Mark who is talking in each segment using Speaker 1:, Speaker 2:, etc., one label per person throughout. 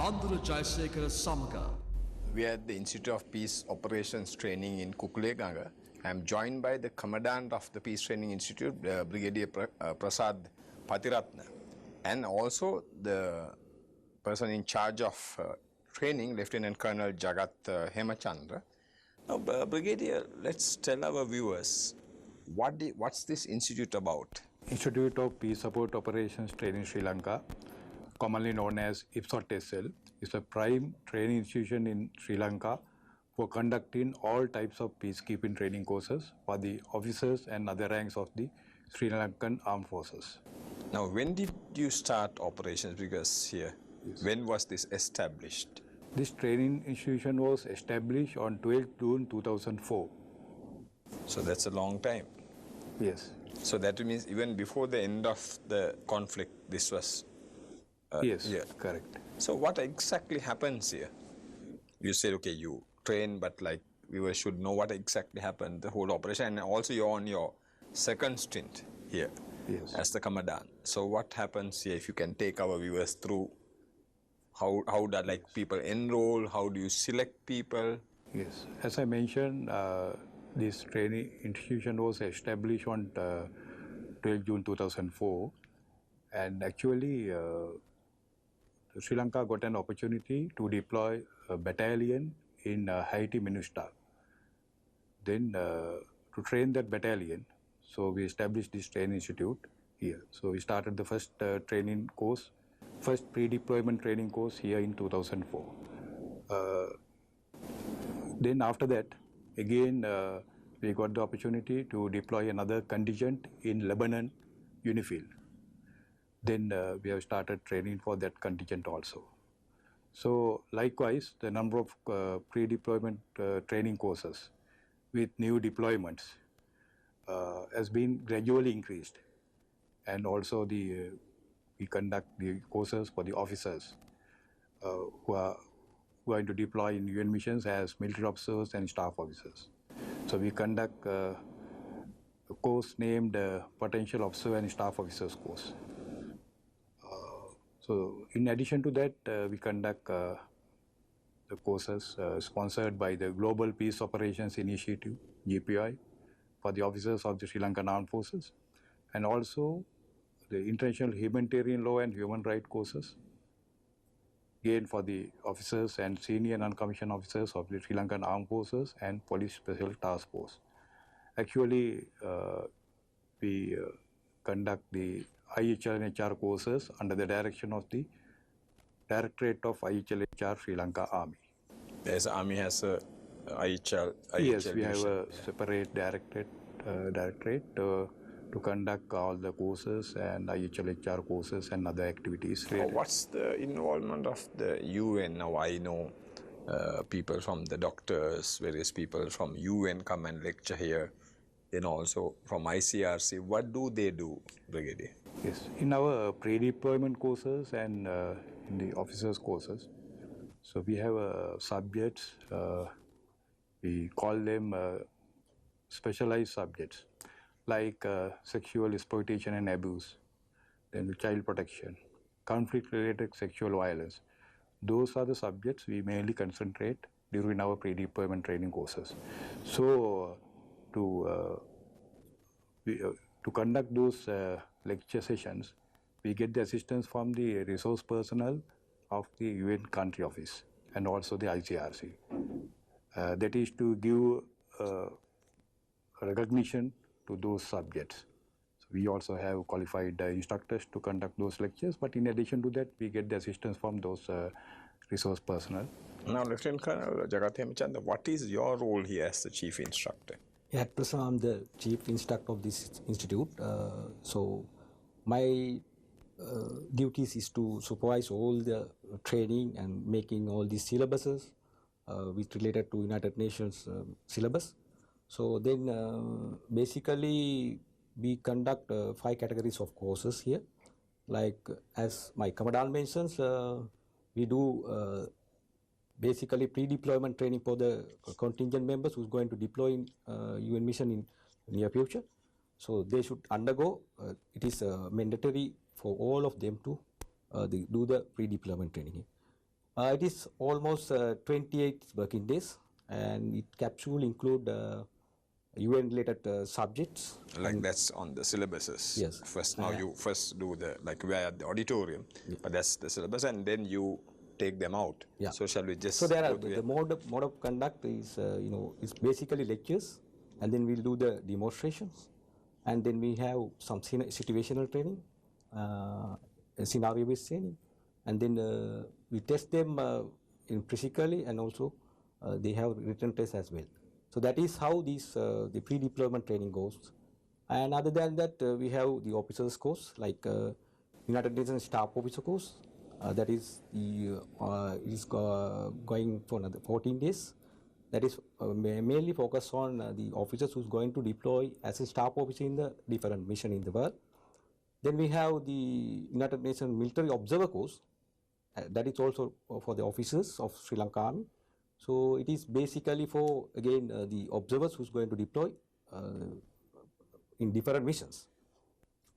Speaker 1: Bandula Jayasekara Samaga.
Speaker 2: We are at the Institute of Peace Operations Training in Kukuleganga. I am joined by the Commandant of the Peace Training Institute, Brigadier Prasad Pathirane, and also the person in charge of training, Lieutenant Colonel Jagat Hemachandra. Now, Brigadier, let's tell our viewers, what's this institute about?
Speaker 3: Institute of Peace Support Operations Training Sri Lanka, commonly known as IPSOT-SL, is a prime training institution in Sri Lanka for conducting all types of peacekeeping training courses for the officers and other ranks of the Sri Lankan Armed Forces.
Speaker 2: Now, when did you start operations? Because here, yes. When was this established?
Speaker 3: This training institution was established on 12th June 2004.
Speaker 2: So that's a long time.
Speaker 3: Yes.
Speaker 2: So that means even before the end of the conflict, this was...
Speaker 3: yes, yeah. Correct.
Speaker 2: So what exactly happens here? You said, okay, you train, but like viewers should know what exactly happened, the whole operation, and also you're on your second stint here,
Speaker 3: yes,
Speaker 2: as the commandant. So what happens here, if you can take our viewers through how that like people enroll, how do you select people?
Speaker 3: Yes, as I mentioned, this training institution was established on 12 June 2004, and actually Sri Lanka got an opportunity to deploy a battalion in Haiti MINUSTAH. Then to train that battalion, so we established this training institute here. So we started the first training course, first pre-deployment training course here in 2004. Then after that, again we got the opportunity to deploy another contingent in Lebanon, UNIFIL. Then we have started training for that contingent also. So likewise, the number of pre-deployment training courses with new deployments has been gradually increased. And also we conduct the courses for the officers who are going to deploy in UN missions as military officers and staff officers. So we conduct a course named Potential Officer and Staff Officers course. So in addition to that, we conduct the courses sponsored by the Global Peace Operations Initiative, GPI, for the officers of the Sri Lankan Armed Forces, and also the International Humanitarian Law and Human Rights courses, again for the officers and senior non-commissioned officers of the Sri Lankan Armed Forces and Police Special Task Force. Actually, we conduct the IHL and HR courses under the direction of the Directorate of IHL HR Sri Lanka Army.
Speaker 2: Yes, Army has a IHL
Speaker 3: yes, we
Speaker 2: division.
Speaker 3: have a separate directorate to conduct all the courses and IHL HR courses and other activities.
Speaker 2: What's the involvement of the UN? Now I know people from the doctors, various people from UN come and lecture here. Then also from ICRC, what do they do, Brigadier?
Speaker 3: Yes, in our pre-deployment courses and in the officers courses, so we have subjects, we call them specialized subjects, like sexual exploitation and abuse, then child protection, conflict-related sexual violence. Those are the subjects we mainly concentrate during our pre-deployment training courses. So to conduct those lecture sessions, we get the assistance from the resource personnel of the UN country office and also the ICRC. That is to give recognition to those subjects. So we also have qualified instructors to conduct those lectures, but in addition to that, we get the assistance from those resource personnel.
Speaker 2: Now, Lieutenant Colonel Jagat Hemachandra, what is your role here as the Chief Instructor?
Speaker 4: At present, I'm the Chief Instructor of this institute. So my duties is to supervise all the training and making all these syllabuses which related to United Nations syllabus. So then basically we conduct 5 categories of courses here. Like as my commandant mentions, we do basically pre-deployment training for the contingent members who's going to deploy in UN mission in near future. So they should undergo, it is mandatory for all of them to do the pre-deployment training. It is almost 28 working days, and it capsule include UN-related subjects.
Speaker 2: Like that's on the syllabuses.
Speaker 4: Yes.
Speaker 2: First, now you first do the, like we are at the auditorium, but that's the syllabus, and then you take them out.
Speaker 4: Yeah.
Speaker 2: So shall we just
Speaker 4: So there are
Speaker 2: go to
Speaker 4: the mode of conduct is is basically lectures, and then we'll do the demonstrations, and then we have some situational training, scenario-based training, and then we test them in physically, and also they have written tests as well. So that is how these the pre-deployment training goes. And other than that, we have the officers course, like United Nations Staff Officer course. That is the going for another 14 days. That is mainly focused on the officers who's going to deploy as a staff officer in the different mission in the world. Then we have the United Nations Military Observer course. That is also for the officers of Sri Lanka Army. So it is basically for, again, the observers who's going to deploy in different missions.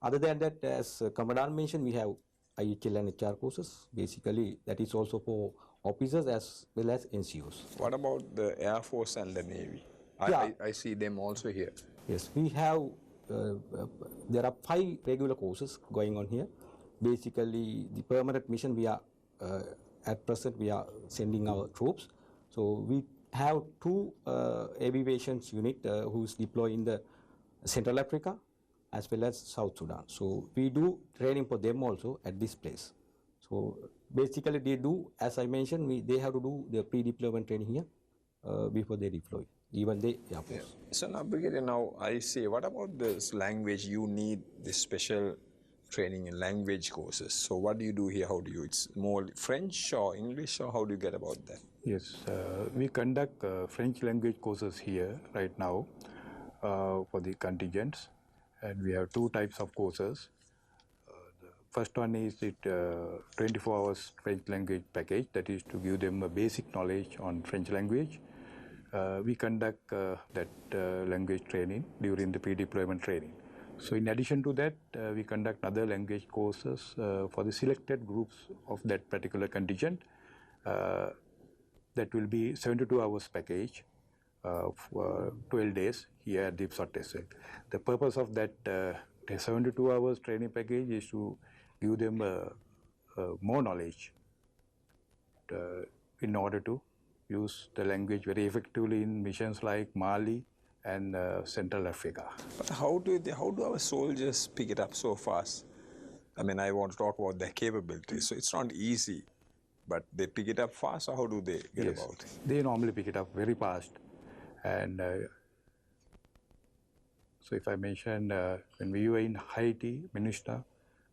Speaker 4: Other than that, as Commandant mentioned, we have IHL and HR courses. Basically, that is also for officers as well as NCOs.
Speaker 2: What about the Air Force and the Navy? I see them also here.
Speaker 4: Yes, we have, there are 5 regular courses going on here. Basically, the permanent mission we are, at present we are sending our troops. So we have 2 aviations unit who's deployed in the Central Africa as well as South Sudan. So we do training for them also at this place. So basically they do, as I mentioned, they have to do the pre-deployment training here before they deploy, even the Air Force.
Speaker 2: Yeah. So now, Brigadier, now I say, what about this language? You need this special training in language courses. So what do you do here? How do you, it's more French or English, or how do you get about that?
Speaker 3: Yes, we conduct French language courses here right now for the contingents, and we have 2 types of courses. The first one is it 24 hours French language package, that is to give them a basic knowledge on French language. We conduct that language training during the pre-deployment training. So in addition to that, we conduct other language courses for the selected groups of that particular contingent. That will be 72 hours package for 12 days here at the IPSOT. The purpose of that 72 hours training package is to give them more knowledge in order to use the language very effectively in missions like Mali and Central Africa.
Speaker 2: But how do our soldiers pick it up so fast? I mean, I want to talk about their capabilities. So it's not easy, but they pick it up fast, or how do they get about it?
Speaker 3: They normally pick it up very fast. And so if I mention, when we were in Haiti, MINUSTA,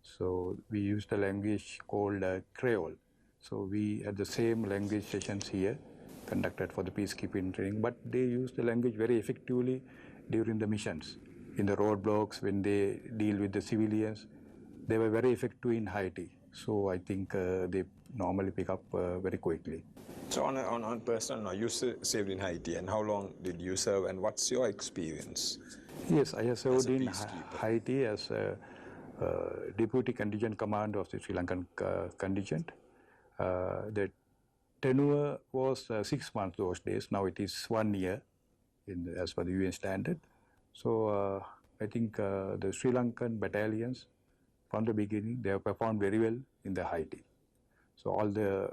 Speaker 3: so we used a language called Creole. So we had the same language sessions here conducted for the peacekeeping training, but they used the language very effectively during the missions. In the roadblocks, when they deal with the civilians, they were very effective in Haiti. So I think they normally pick up very quickly.
Speaker 2: So on personal now, you served in Haiti, and how long did you serve, and what's your experience?
Speaker 3: Yes, I have served in Haiti as a Deputy Contingent Commander of the Sri Lankan contingent. The tenure was 6 months those days. Now it is 1 year as per the UN standard. So I think the Sri Lankan battalions, from the beginning, they have performed very well in the Haiti. So all the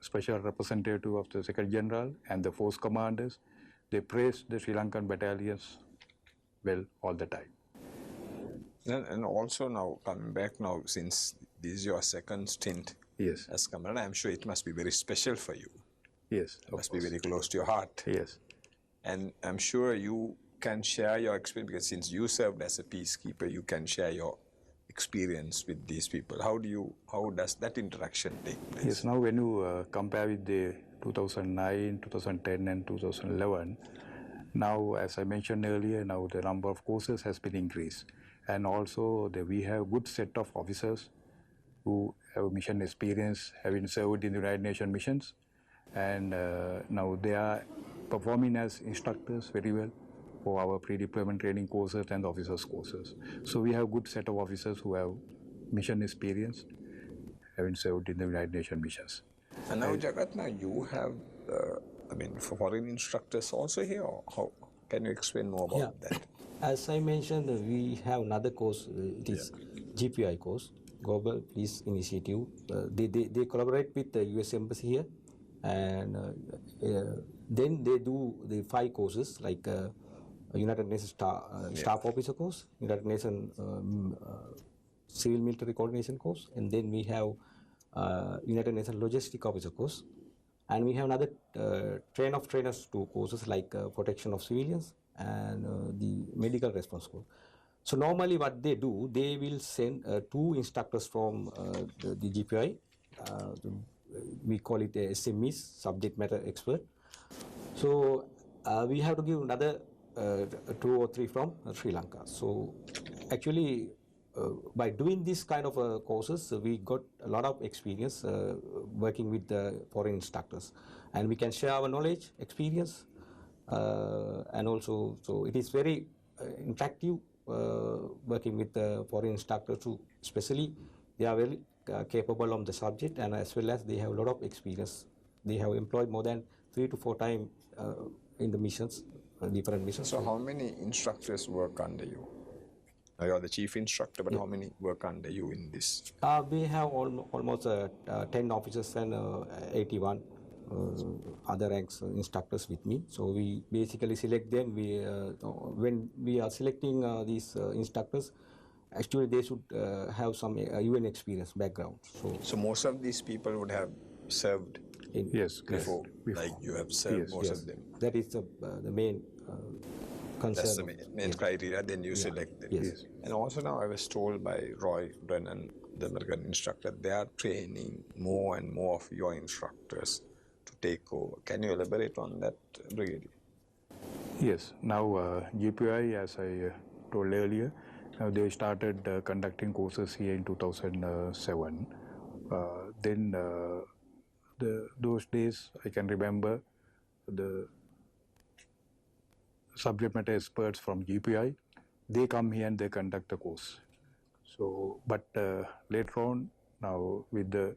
Speaker 3: special representative of the Secretary General and the force commanders, they praised the Sri Lankan battalions well all the time.
Speaker 2: And also now, coming back now, since this is your second stint as commander, I'm sure it must be very special for you.
Speaker 3: Yes,
Speaker 2: it must be very close to your heart.
Speaker 3: Yes.
Speaker 2: And I'm sure you can share your experience, because since you served as a peacekeeper, you can share your experience with these people. How does that interaction take place?
Speaker 3: Yes, now when you compare with the 2009, 2010 and 2011, now as I mentioned earlier, now the number of courses has been increased. And also we have good set of officers who have mission experience, having served in the United Nations missions. And now they are performing as instructors very well for our pre-deployment training courses and officers courses. So we have good set of officers who have mission experience, having served in the United Nations missions.
Speaker 2: And now, Jagat, now you have, for foreign instructors also here. Or how can you explain more about that?
Speaker 4: As I mentioned, we have another course. It is GPI course, Global Peace Initiative. They collaborate with the US Embassy here, and then they do the 5 courses like United Nations Staff Officer course, United Nations Civil Military Coordination course, and then we have United Nations Logistic Officer course, and we have another Train of Trainers 2 courses like Protection of Civilians and the Medical Response course. So normally what they do, they will send 2 instructors from the GPI. We call it a SMEs, subject matter expert. So we have to give another 2 or 3 from Sri Lanka. So actually, by doing this kind of courses, we got a lot of experience working with the foreign instructors, and we can share our knowledge, experience, and also, so it is very interactive working with the foreign instructors too. Especially, they are very capable on the subject, and as well as they have a lot of experience. They have employed more than 3 to 4 times in the missions, different missions.
Speaker 2: So how many instructors work under you? You are the chief instructor, but how many work under you in this?
Speaker 4: We have almost 10 officers and 81 other ranks instructors with me. So we basically select them. When we are selecting these instructors, actually they should have some UN experience background.
Speaker 2: So most of these people would have served before. Like you have served most of them.
Speaker 4: That is the main concern.
Speaker 2: That's the main criteria, then you select them.
Speaker 4: Yes.
Speaker 2: And also now I was told by Roy Brennan, the American instructor, they are training more and more of your instructors to take over. Can you elaborate on that, Brigadier?
Speaker 3: Yes. Now GPI, as I told earlier, now they started conducting courses here in 2007. Then those days I can remember the subject matter experts from GPI, they come here and they conduct the course. So, but later on, now with the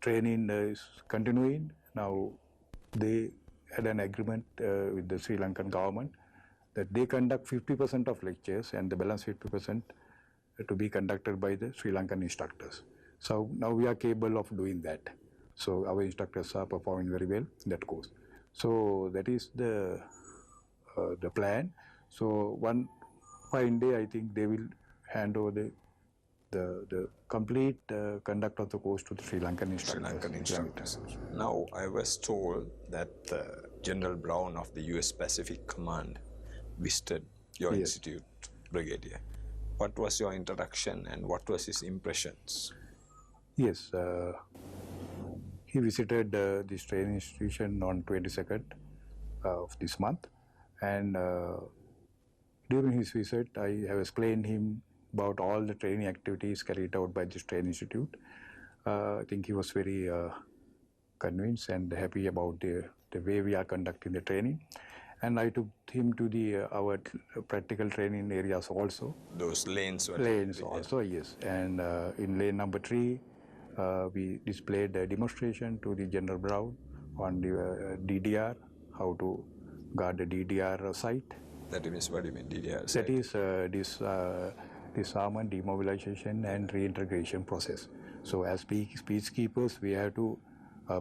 Speaker 3: training is continuing, now they had an agreement with the Sri Lankan government that they conduct 50% of lectures and the balance 50% to be conducted by the Sri Lankan instructors. So now we are capable of doing that. So our instructors are performing very well in that course. So that is the plan. So one fine day, I think they will hand over the complete conduct of the course to the Sri Lankan instructors.
Speaker 2: Now I was told that General Brown of the US Pacific Command visited your institute, Brigadier. What was your introduction and what was his impressions?
Speaker 3: Yes, he visited this training institution on 22nd of this month, and during his visit I have explained him about all the training activities carried out by this training institute. I think he was very convinced and happy about the way we are conducting the training. And I took him to our practical training areas also.
Speaker 2: Those lanes were
Speaker 3: lanes also, yes. And in lane number 3, we displayed a demonstration to the General Brown on the DDR, how to guard the DDR site.
Speaker 2: That means, what do you mean, DDR site?
Speaker 3: That is disarmament, demobilization and reintegration process. So as peacekeepers, we have to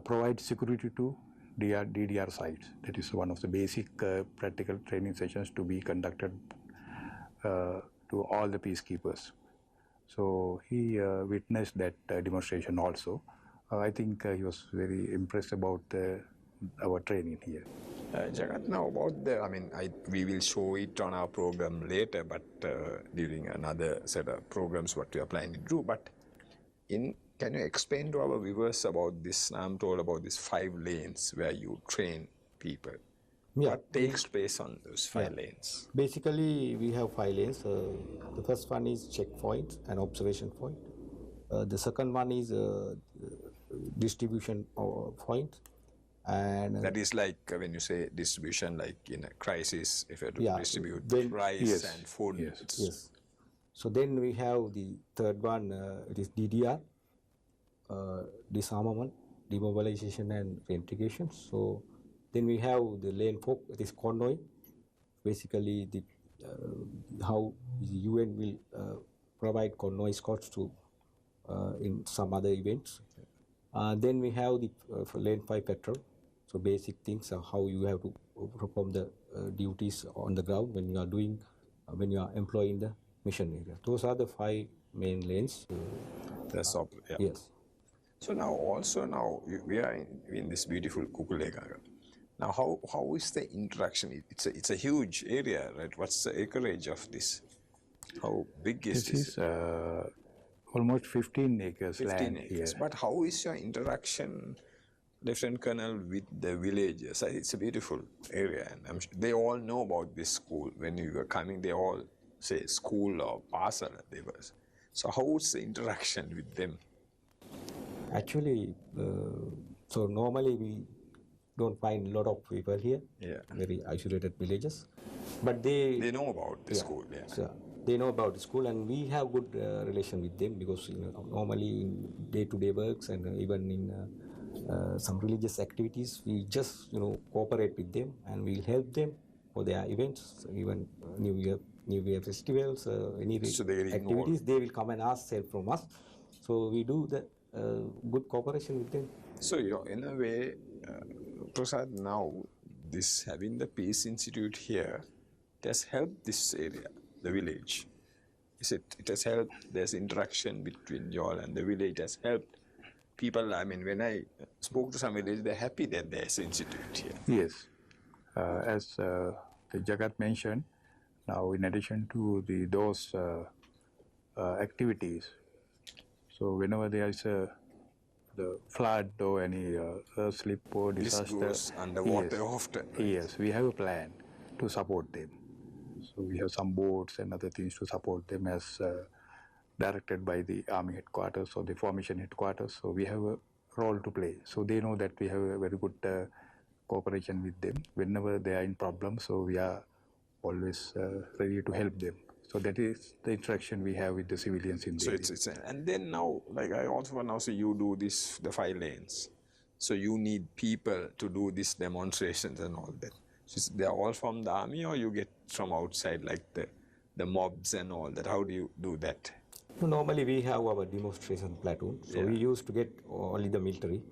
Speaker 3: provide security to DDR sites. That is one of the basic practical training sessions to be conducted to all the peacekeepers. So he witnessed that demonstration also. I think he was very impressed about our training here.
Speaker 2: Jagat, now about we will show it on our program later, but during another set of programs what we are planning to do. But can you explain to our viewers about this? I'm told about these 5 lanes where you train people. Yeah. What takes place on those 5 lanes?
Speaker 4: Basically, we have 5 lanes. The first one is checkpoint and observation point. The second one is distribution point. And
Speaker 2: that is like when you say distribution, like in a crisis, if you have to distribute rice and food.
Speaker 4: Yes. So then we have the third one, it is DDR, disarmament, demobilization and reintegration. So then we have the lane 4, it is convoy. Basically, the how the UN will provide convoy escorts to in some other events. Then we have the lane 5 patrol. So basic things are how you have to perform the duties on the ground when you are doing, when you are employing the mission area. Those are the 5 main lanes.
Speaker 2: That's all. Yeah.
Speaker 4: Yes.
Speaker 2: So now we are in this beautiful Kukulegaga. Now how is the interaction? It's a huge area, right? What's the acreage of this? How big is this?
Speaker 3: This is almost 15 acres
Speaker 2: 15
Speaker 3: land
Speaker 2: acres.
Speaker 3: here.
Speaker 2: But how is your interaction, Lieutenant Colonel, with the villagers? It's a beautiful area, and I'm sure they all know about this school. When you were coming, they all say school or parcel. So how's the interaction with them?
Speaker 4: Actually, so normally we don't find a lot of people here.
Speaker 2: Yeah.
Speaker 4: Very isolated villages, but they
Speaker 2: know about the school. Yeah.
Speaker 4: So they know about the school, and we have good relation with them because normally in day-to-day works and even in some religious activities, we just cooperate with them and we'll help them for their events, even New Year festivals, any activities. They will come and ask help from us. So we do the good cooperation with them.
Speaker 2: So in a way, Prasad, now this having the Peace Institute here, it has helped this area, the village. It has helped, there's interaction between y'all and the village. It has helped people. I mean, when I spoke to some village, they're happy that there's an institute here.
Speaker 3: Yes. As Jagat mentioned, now in addition to those activities, so whenever there is the flood or any slip or disaster,
Speaker 2: this goes underwater often. Right?
Speaker 3: Yes, we have a plan to support them. So we have some boats and other things to support them as directed by the Army headquarters or the formation headquarters. So we have a role to play. So they know that we have a very good cooperation with them whenever they are in problems. So we are always ready to help them. So that is the interaction we have with the civilians in the area.
Speaker 2: And then now, like I also want to say, you do this, the 5 lanes. So you need people to do these demonstrations and all that. So they're all from the army, or you get from outside, like the mobs and all that? How do you do that?
Speaker 4: Normally we have our demonstration platoon. So we used to get only the military.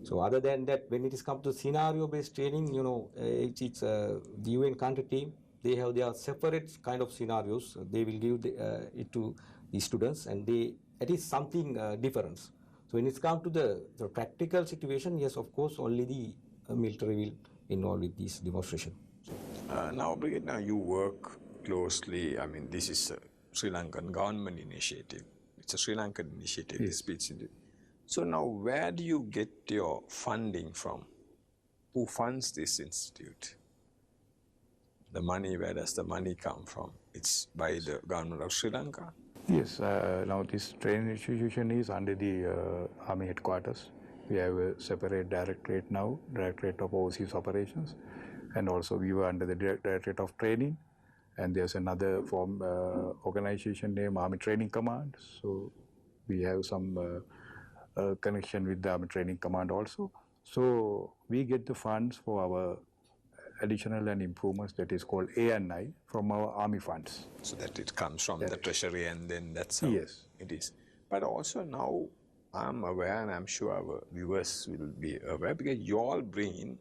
Speaker 4: So other than that, when it is come to scenario-based training, it's the UN country team. They have their separate kind of scenarios. They will give it to the students, and it is something different. So when it's come to the practical situation, yes, of course, only the military will involve with this demonstration.
Speaker 2: Now, Brigadier, now you work closely. I mean, this is a Sri Lankan government initiative. It's a Sri Lankan initiative,
Speaker 3: yes.
Speaker 2: This Peace Institute. So now, where do you get your funding from? Who funds this institute? The money, where does the money come from? It's by the government of Sri Lanka?
Speaker 3: Yes, now this training institution is under the Army headquarters. We have a separate directorate now, Directorate of Overseas Operations, and also we were under the Directorate of Training, and there's another organization named Army Training Command. So we have some connection with the Army Training Command also. So we get the funds for our additional and improvements, that is called A&I, from our Army funds.
Speaker 2: So that it comes from the treasury, and then that's how it is. But also now I'm aware, and I'm sure our viewers will be aware, because you all bring in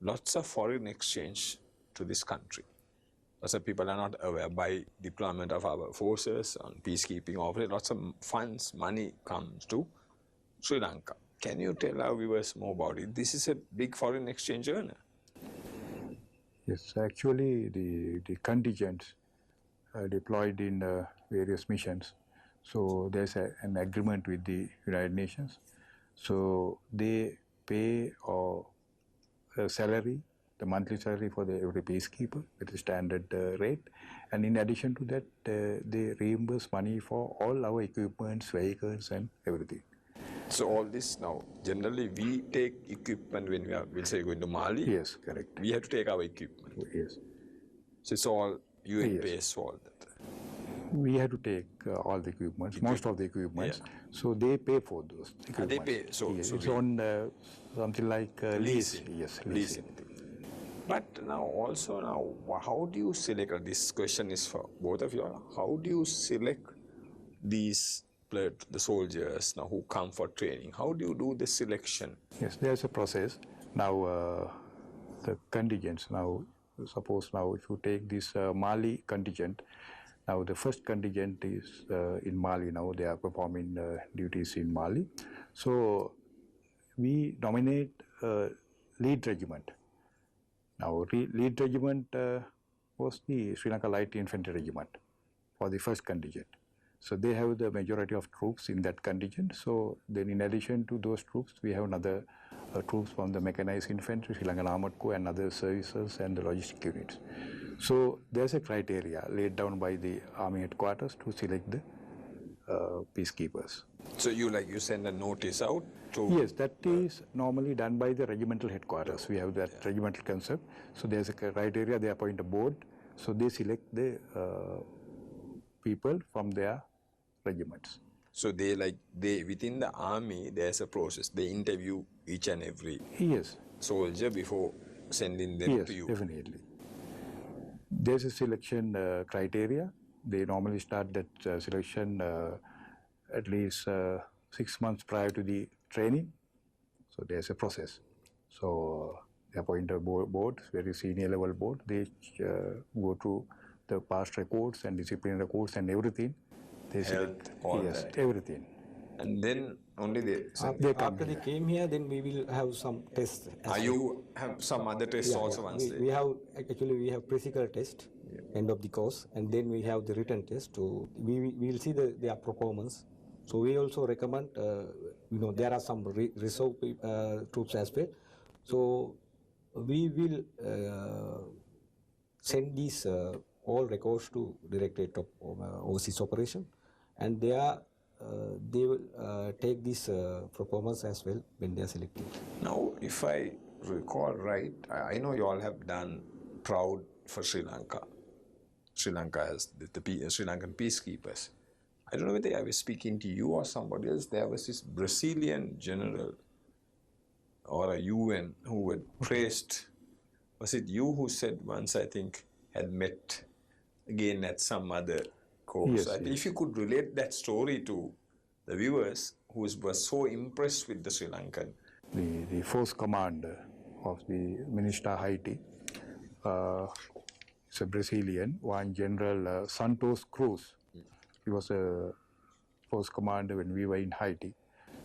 Speaker 2: lots of foreign exchange to this country. Lots of people are not aware. By deployment of our forces on peacekeeping operations, lots of funds, money comes to Sri Lanka. Can you tell our viewers more about it? This is a big foreign exchange earner.
Speaker 3: Yes, actually the contingents deployed in various missions. So there's an agreement with the United Nations. So they pay a salary, the monthly salary for every peacekeeper at a standard rate. And in addition to that, they reimburse money for all our equipments, vehicles and everything.
Speaker 2: So all this now, generally we take equipment when we'll say going to Mali.
Speaker 3: Yes, correct.
Speaker 2: We have to take our equipment.
Speaker 3: Yes.
Speaker 2: So it's all UN based for all that.
Speaker 3: We had to take all the equipment, most of the equipments. So they pay for those equipment.
Speaker 2: They pay. So,
Speaker 3: yes,
Speaker 2: so
Speaker 3: it's on something like lease. Yes, lease.
Speaker 2: But now also how do you select? This question is for both of you. How do you select these the soldiers now who come for training? How do you do the selection?
Speaker 3: Yes, there's a process. Now the contingents. Now suppose now if you take this Mali contingent. Now the first contingent is in Mali. Now they are performing duties in Mali. So we nominate lead regiment. Now lead regiment was the Sri Lanka Light Infantry Regiment for the first contingent. So they have the majority of troops in that contingent. So then in addition to those troops, we have another troops from the Mechanized Infantry, Sri Lankan Armored Corps and other services and the logistic units. So there's a criteria laid down by the Army headquarters to select the peacekeepers.
Speaker 2: So you send a notice out to...
Speaker 3: Yes, that is normally done by the regimental headquarters. We have that regimental concept. So there's a criteria, they appoint a board. So they select the people from their regiments.
Speaker 2: So they within the army, there's a process. They interview each and every soldier before sending them to you.
Speaker 3: Yes, definitely. There's a selection criteria. They normally start that selection at least 6 months prior to the training. So there's a process. So they appoint a board, very senior level board. They go through the past records and discipline records and everything. They select
Speaker 2: all that.
Speaker 3: Everything.
Speaker 2: And then only
Speaker 4: after they came here, then we will have some tests.
Speaker 2: You have some other tests also once
Speaker 4: we have physical test end of the course, and then we have the written test. So we will see their performance. So we also recommend, there are some reserve troops as well. So we will send these all records to Directorate of Overseas Operation, and they will take this performance as well when they are selected.
Speaker 2: Now, if I recall right, I know you all have done proud for Sri Lanka. Sri Lanka as the Sri Lankan peacekeepers. I don't know whether I was speaking to you or somebody else. There was this Brazilian general or a UN who had praised. Was it you who said once, I think, had met again at some other course?
Speaker 3: Yes,
Speaker 2: If you could relate that story to the viewers who was so impressed with the Sri Lankan.
Speaker 3: The force commander of the Minister Haiti is a Brazilian, one General Santos Cruz. He was a force commander when we were in Haiti.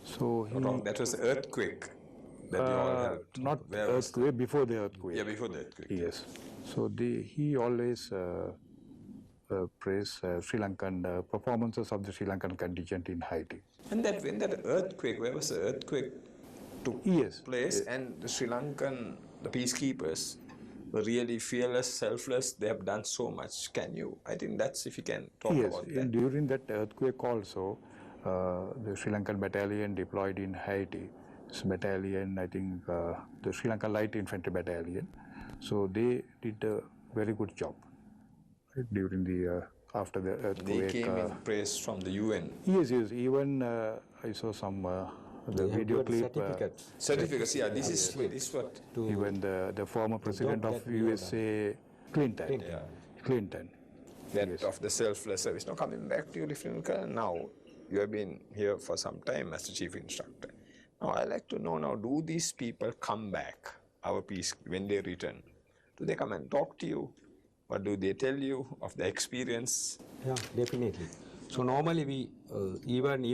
Speaker 3: So
Speaker 2: that was the earthquake that you all had.
Speaker 3: Not earthquake, before the earthquake.
Speaker 2: Yeah, before the earthquake.
Speaker 3: Yes. So he always praised Sri Lankan performances of the Sri Lankan contingent in Haiti.
Speaker 2: And when that earthquake, where was the earthquake took place, and the Sri Lankan, the peacekeepers, were really fearless, selfless. They have done so much. I think that's if you can talk about that.
Speaker 3: And during that earthquake also, the Sri Lankan battalion deployed in Haiti. This battalion, I think, the Sri Lanka Light Infantry Battalion. So they did a very good job during the after the earthquake.
Speaker 2: They came in praise from the UN.
Speaker 3: Yes. Even I saw some the video clip.
Speaker 2: Certificates. Yeah, this is what.
Speaker 3: Even the former president of USA, Clinton. That
Speaker 2: of the selfless service. Now coming back to you, Lieutenant Colonel. Now you have been here for some time as the chief instructor. Now I'd like to know now, do these people come back, our peace, when they return? Do they come and talk to you? What do they tell you of the experience?
Speaker 4: Yeah, definitely. So normally we, even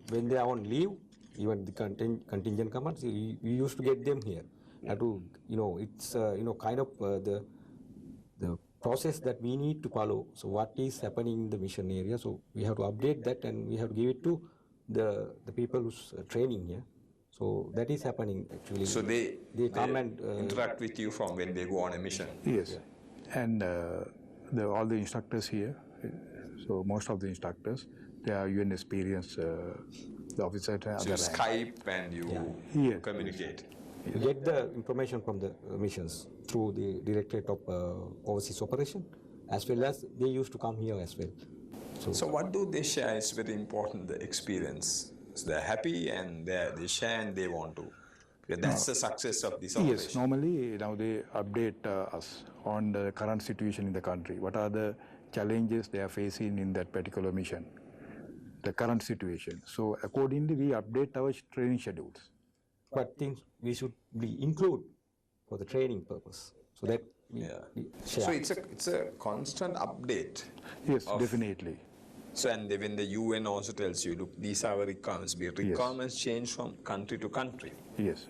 Speaker 4: when they are on leave, even the contingent commands, we used to get them here. It's kind of the process that we need to follow. So what is happening in the mission area? So we have to update that, and we have to give it to the people who's training here. So that is happening actually.
Speaker 2: So they
Speaker 4: come and
Speaker 2: interact with you from when they go on a mission.
Speaker 3: Yes, and all the instructors here. So most of the instructors, they are UN experienced the officers.
Speaker 2: So you Skype and you communicate.
Speaker 4: You get the information from the missions through the Directorate of Overseas Operation, as well as they used to come here as well.
Speaker 2: So what do they share is very important, the experience. So they're happy and they share and they want to. Because that's the success of this operation.
Speaker 3: Yes, normally now they update us on the current situation in the country. What are the challenges they are facing in that particular mission, the current situation. So accordingly, we update our training schedules.
Speaker 4: What things we should be include for the training purpose, so that we share.
Speaker 2: So it's a constant update.
Speaker 3: Yes, definitely.
Speaker 2: So and when the UN also tells you, look, these are our requirements. Requirements change from country to country.
Speaker 3: Yes.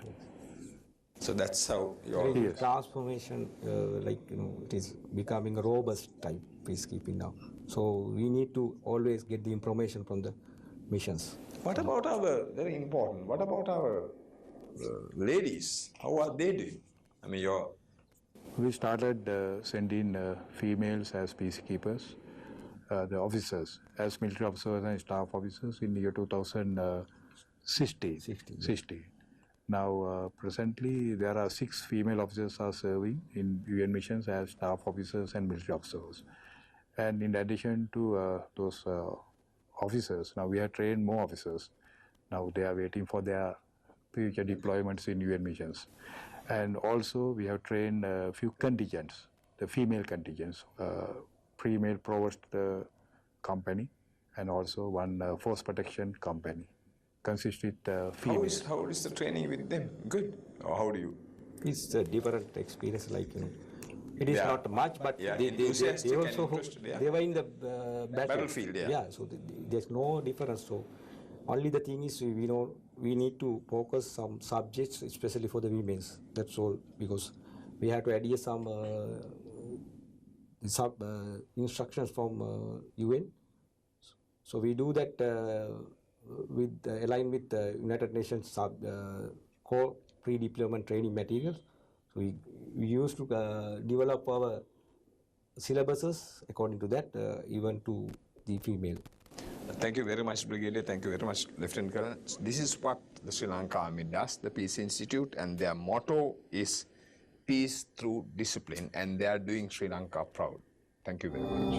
Speaker 2: So that's how your
Speaker 4: transformation, it is becoming a robust type peacekeeping now. So we need to always get the information from the missions.
Speaker 2: What about very important, what about our ladies? How are they doing? I mean,
Speaker 3: we started sending females as peacekeepers, the officers, as military officers and staff officers in the year 2016. Now, presently, there are 6 female officers are serving in UN missions as staff officers and military officers. And in addition to those officers, now we have trained more officers. Now they are waiting for their future deployments in UN missions. And also we have trained a few contingents, the female contingents, female provost company, and also one force protection company. Consists with females.
Speaker 2: How is the training with them? Good? Or how do you?
Speaker 4: It's a different experience, it is not much, but they also they were in the
Speaker 2: battlefield.
Speaker 4: So there's no difference. So only the thing is we need to focus some subjects, especially for the women's. That's all, because we have to adhere some instructions from UN. So we do that aligned with the United Nations core pre-deployment training materials. So we used to develop our syllabuses according to that, even to the female.
Speaker 2: Thank you very much, Brigadier. Thank you very much, Lieutenant Colonel. This is what the Sri Lanka Army does, the Peace Institute, and their motto is peace through discipline, and they are doing Sri Lanka proud. Thank you very much.